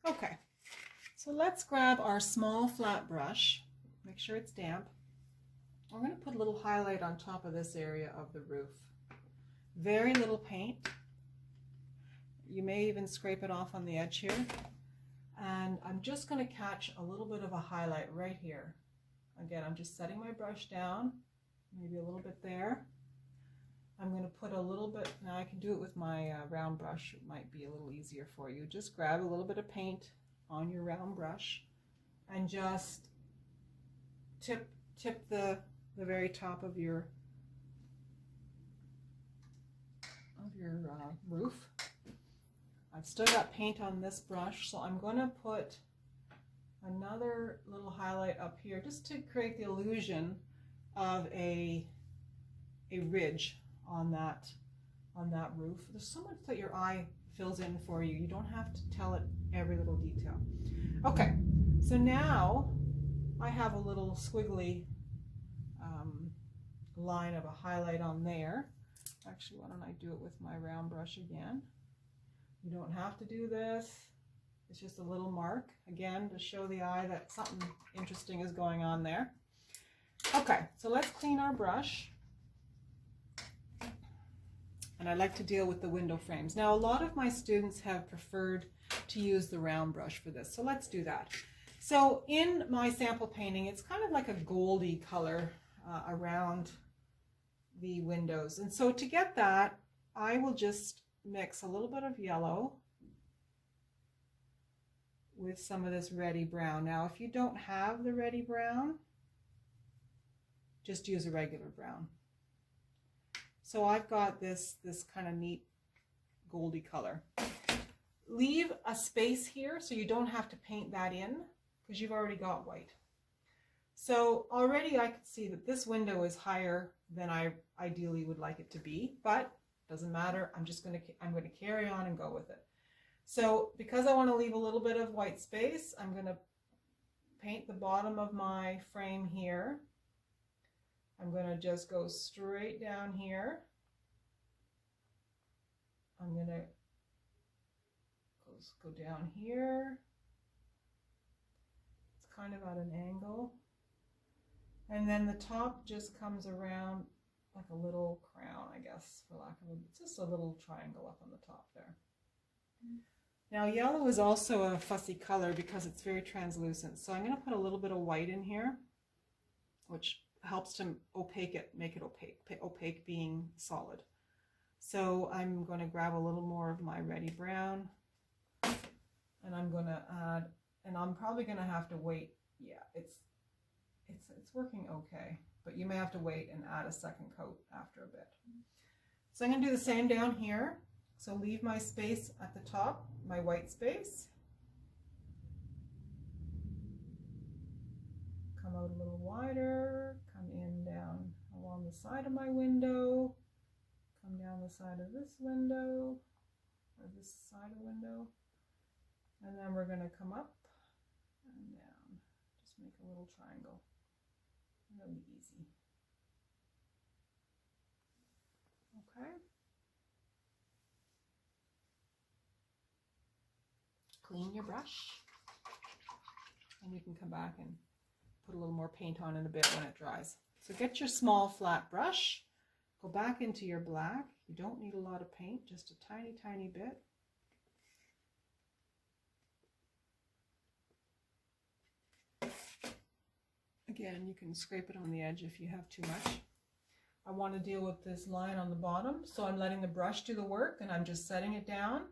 Okay, so let's grab our small flat brush. Make sure it's damp. We're going to put a little highlight on top of this area of the roof. Very little paint. You may even scrape it off on the edge here. And I'm just going to catch a little bit of a highlight right here. Again, I'm just setting my brush down, maybe a little bit there. I'm going to put a little bit, now I can do it with my round brush, it might be a little easier for you. Just grab a little bit of paint on your round brush and just tip the very top of your roof. I've still got paint on this brush, so I'm going to put another little highlight up here just to create the illusion of a ridge on that roof. There's so much that your eye fills in for you. You don't have to tell it every little detail. Okay, so now I have a little squiggly line of a highlight on there. Actually, why don't I do it with my round brush again? You don't have to do this. It's just a little mark, again, to show the eye that something interesting is going on there. Okay, so let's clean our brush. And I like to deal with the window frames. Now, a lot of my students have preferred to use the round brush for this, so let's do that. So in my sample painting, it's kind of like a goldy color around the windows. And so to get that, I will just mix a little bit of yellow with some of this reddy brown. Now, if you don't have the reddy brown, just use a regular brown. So I've got this kind of neat goldy color. Leave a space here so you don't have to paint that in because you've already got white. So already I could see that this window is higher than I ideally would like it to be, but doesn't matter. I'm going to carry on and go with it. So because I want to leave a little bit of white space, I'm going to paint the bottom of my frame here. I'm going to just go straight down here. I'm going to go down here. It's kind of at an angle. And then the top just comes around like a little crown, I guess, for lack of it's just a little triangle up on the top there. Now, yellow is also a fussy color because it's very translucent. So I'm going to put a little bit of white in here, which helps to opaque it, make it opaque being solid. So I'm going to grab a little more of my reddy brown, and I'm going to add, and I'm probably going to have to wait. Yeah, it's working okay, but you may have to wait and add a second coat after a bit. So I'm going to do the same down here. So leave my space at the top, my white space. Come out a little wider, come in down along the side of my window, come down the side of this window, or this side of the window, and then we're going to come up and down. Just make a little triangle. Really easy. Okay. Clean your brush, and you can come back and put a little more paint on in a bit when it dries. So get your small flat brush, go back into your black. You don't need a lot of paint, just a tiny, tiny bit. Again, you can scrape it on the edge if you have too much. I want to deal with this line on the bottom, so I'm letting the brush do the work, and I'm just setting it down.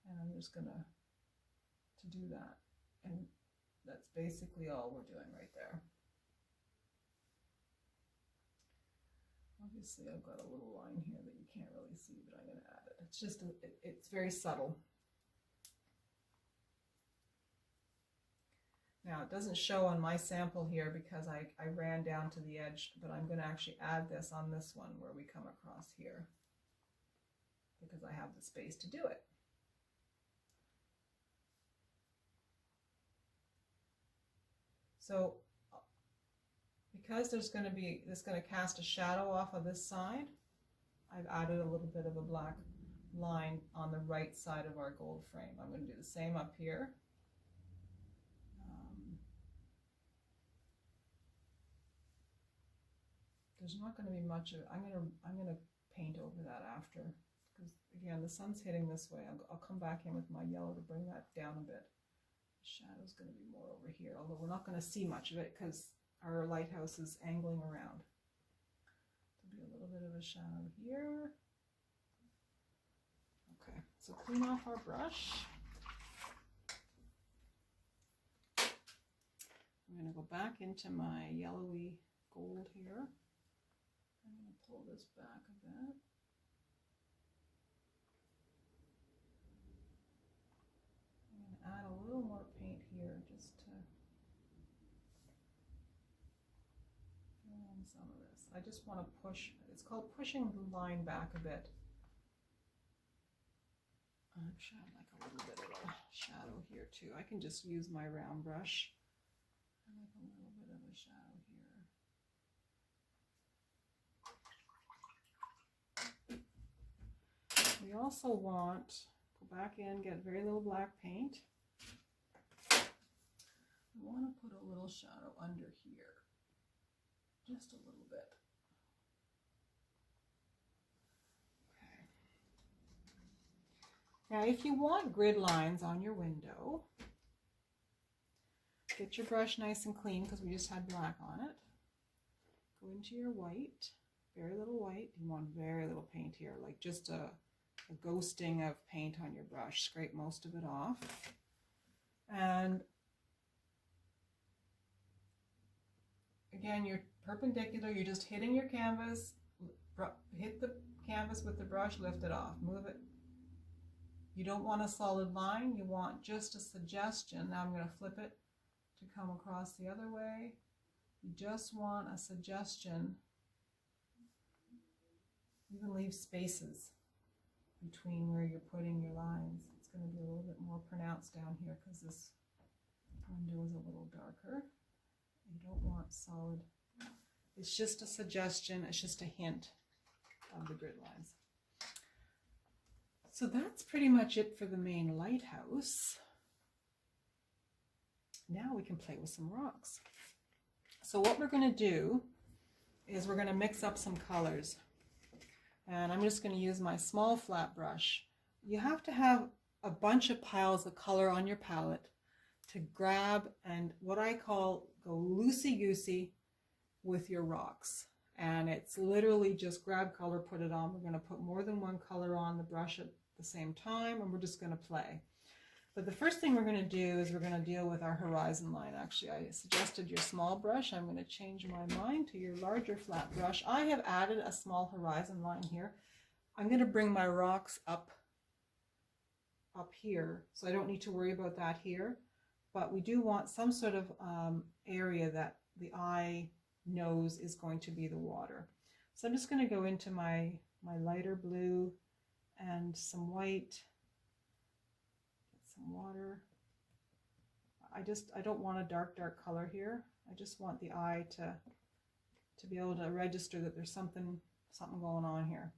And I'm just going to do that. And that's basically all we're doing right there. Obviously, I've got a little line here that you can't really see, but I'm going to add it. It's just, it's very subtle. Now, it doesn't show on my sample here because I ran down to the edge, but I'm going to actually add this on this one where we come across here because I have the space to do it. So because there's going to be, this going to cast a shadow off of this side, I've added a little bit of a black line on the right side of our gold frame. I'm going to do the same up here. There's not going to be much of it. I'm going to paint over that after, because again the sun's hitting this way. I'll come back in with my yellow to bring that down a bit. The shadow's going to be more over here, although we're not going to see much of it because our lighthouse is angling around. There'll be a little bit of a shadow here. Okay, so clean off our brush. I'm going to go back into my yellowy gold here. I'm going to pull this back a bit. I'm going to add a little more paint here just to fill in some of this. I just want to push, it's called pushing the line back a bit. Actually, I'd like a little bit of a shadow here too. I can just use my round brush. I like a little bit of a shadow here. We also want, go back in, get very little black paint. We want to put a little shadow under here, just a little bit. Okay. Now, if you want grid lines on your window, get your brush nice and clean because we just had black on it. Go into your white, very little white. You want very little paint here, like just a ghosting of paint on your brush. Scrape most of it off. And again, you're perpendicular, you're just hitting your canvas, hit the canvas with the brush, lift it off, move it. You don't want a solid line, you want just a suggestion. Now I'm going to flip it to come across the other way. You just want a suggestion. You can leave spaces between where you're putting your lines. It's going to be a little bit more pronounced down here because this window is a little darker. You don't want solid. It's just a suggestion, it's just a hint of the grid lines. So that's pretty much it for the main lighthouse. Now we can play with some rocks. So what we're going to do is we're going to mix up some colors. And I'm just going to use my small flat brush. You have to have a bunch of piles of color on your palette to grab and what I call go loosey-goosey with your rocks. And it's literally just grab color, put it on. We're going to put more than one color on the brush at the same time, and we're just going to play. But the first thing we're going to do is we're going to deal with our horizon line. Actually, I suggested your small brush. I'm going to change my mind to your larger flat brush. I have added a small horizon line here. I'm going to bring my rocks up here, so I don't need to worry about that here. But we do want some sort of area that the eye knows is going to be the water. So I'm just going to go into my lighter blue and some white. Some water. I don't want a dark color here. I just want the eye to be able to register that there's something going on here.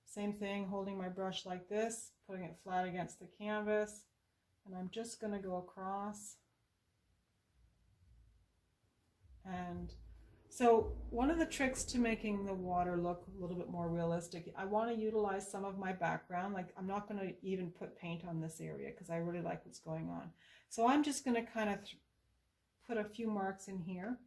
Same thing, holding my brush like this, putting it flat against the canvas, and I'm just going to go across. And so one of the tricks to making the water look a little bit more realistic, I want to utilize some of my background. Like I'm not going to even put paint on this area because I really like what's going on. So I'm just going to kind of put a few marks in here.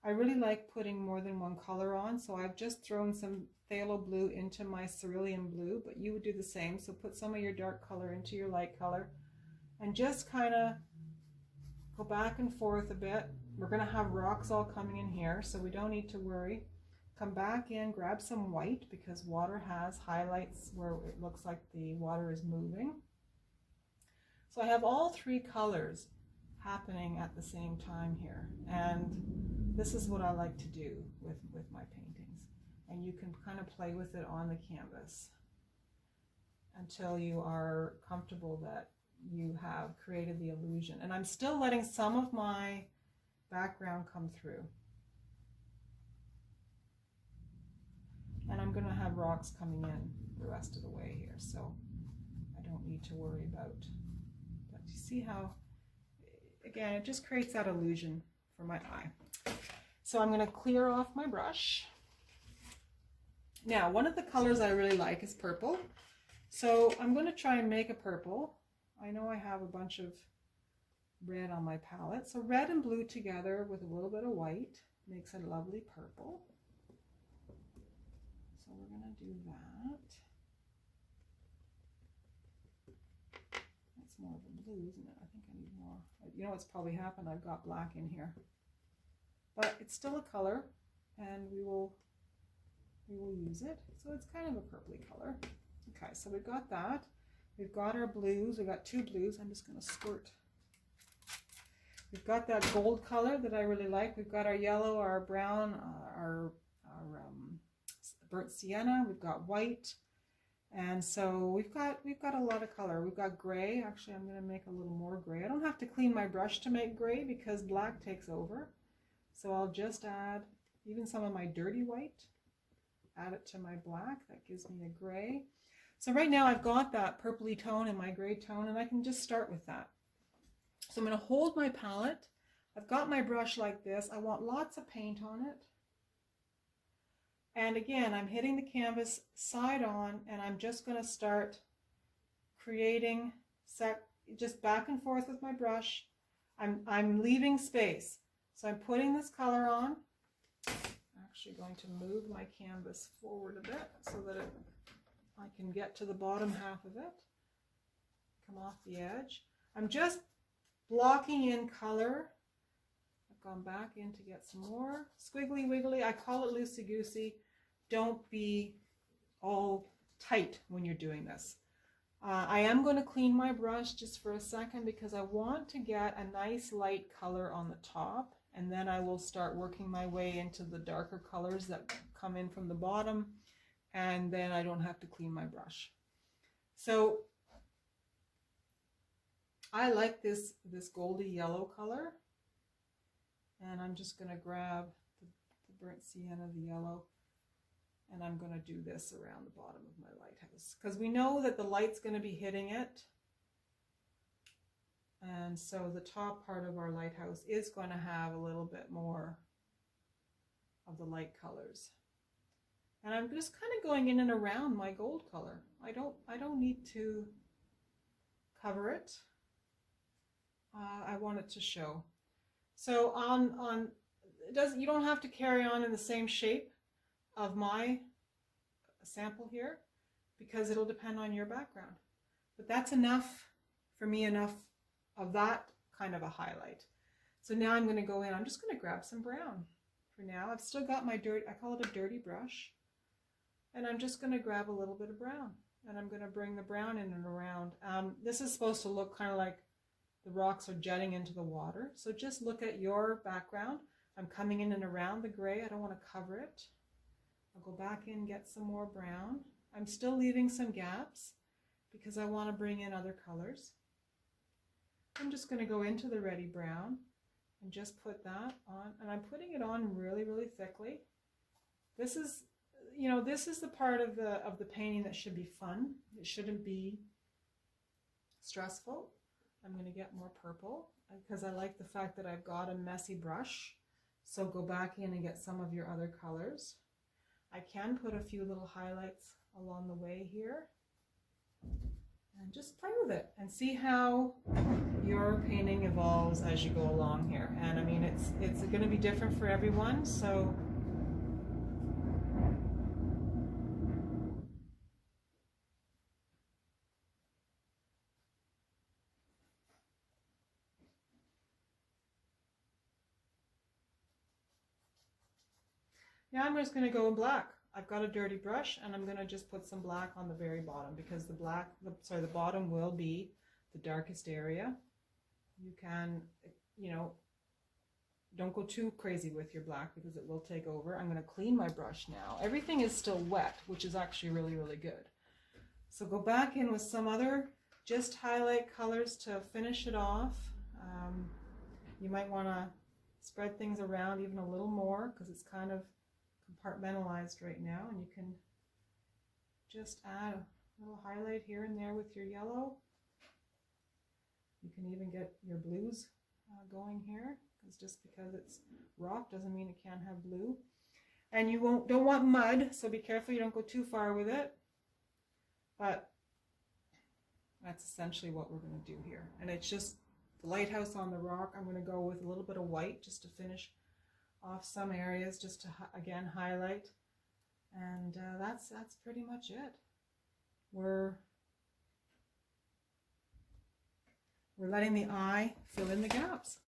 I really like putting more than one color on, so I've just thrown some phthalo blue into my cerulean blue, but you would do the same. So put some of your dark color into your light color and just kind of go back and forth a bit. We're going to have rocks all coming in here, so we don't need to worry. Come back in, grab some white because water has highlights where it looks like the water is moving. So I have all three colors happening at the same time here, and this is what I like to do with my paintings. And you can kind of play with it on the canvas until you are comfortable that you have created the illusion. And I'm still letting some of my background come through. And I'm going to have rocks coming in. the rest of the way here, so I don't need to worry about. But you see how, again, it just creates that illusion for my eye. So I'm going to clear off my brush. Now, one of the colors I really like is purple. So I'm going to try and make a purple. I know I have a bunch of red on my palette. So red and blue together with a little bit of white makes a lovely purple. So we're going to do that. That's more of a blue, isn't it? I think I need more. You know what's probably happened? I've got black in here. But it's still a color, and we will use it. So it's kind of a purpley color. Okay, so we've got that. We've got our blues. We've got two blues. I'm just going to squirt. We've got that gold color that I really like. We've got our yellow, our brown, our burnt sienna. We've got white, and so we've got a lot of color. We've got gray. Actually, I'm going to make a little more gray. I don't have to clean my brush to make gray because black takes over. So I'll just add even some of my dirty white. Add it to my black. That gives me a gray. So right now I've got that purpley tone and my gray tone, and I can just start with that. So I'm going to hold my palette. I've got my brush like this. I want lots of paint on it. And again, I'm hitting the canvas side on, and I'm just going to start creating just back and forth with my brush. I'm leaving space. So I'm putting this color on. I'm actually going to move my canvas forward a bit so that I can get to the bottom half of it. Come off the edge. I'm just blocking in color. I've gone back in to get some more. Squiggly wiggly. I call it loosey goosey. Don't be all tight when you're doing this. I am going to clean my brush just for a second because I want to get a nice light color on the top, and then I will start working my way into the darker colors that come in from the bottom, and then I don't have to clean my brush. So I like this goldy yellow color, and I'm just going to grab the burnt sienna, the yellow, and I'm going to do this around the bottom of my lighthouse because we know that the light's going to be hitting it, and so the top part of our lighthouse is going to have a little bit more of the light colors. And I'm just kind of going in and around my gold color. I don't need to cover it. I want it to show. So you don't have to carry on in the same shape of my sample here because it'll depend on your background. But that's enough for me, enough of that kind of a highlight. So now I'm going to go in. I'm just going to grab some brown for now. I've still got my I call it a dirty brush. And I'm just going to grab a little bit of brown, and I'm going to bring the brown in and around. This is supposed to look kind of like the rocks are jetting into the water. So just look at your background. I'm coming in and around the gray. I don't want to cover it. I'll go back in, get some more brown. I'm still leaving some gaps because I want to bring in other colors. I'm just going to go into the ready brown and just put that on, and I'm putting it on really, really thickly. This is the part of the painting that should be fun. It shouldn't be stressful. I'm going to get more purple because I like the fact that I've got a messy brush. So go back in and get some of your other colors. I can put a few little highlights along the way here. And just play with it and see how your painting evolves as you go along here. And I mean, it's going to be different for everyone. So now I'm just going to go in black. I've got a dirty brush, and I'm going to just put some black on the very bottom because the bottom will be the darkest area. You can, don't go too crazy with your black because it will take over. I'm going to clean my brush now. Everything is still wet, which is actually really, really good. So go back in with some other just highlight colors to finish it off. You might want to spread things around even a little more because it's kind of compartmentalized right now, and you can just add a little highlight here and there with your yellow. You can even get your blues going here, because just because it's rock doesn't mean it can't have blue. And you don't want mud, so be careful you don't go too far with it. But that's essentially what we're going to do here. And it's just the lighthouse on the rock. I'm going to go with a little bit of white just to finish off some areas, just to again highlight. And that's pretty much it. We're letting the eye fill in the gaps.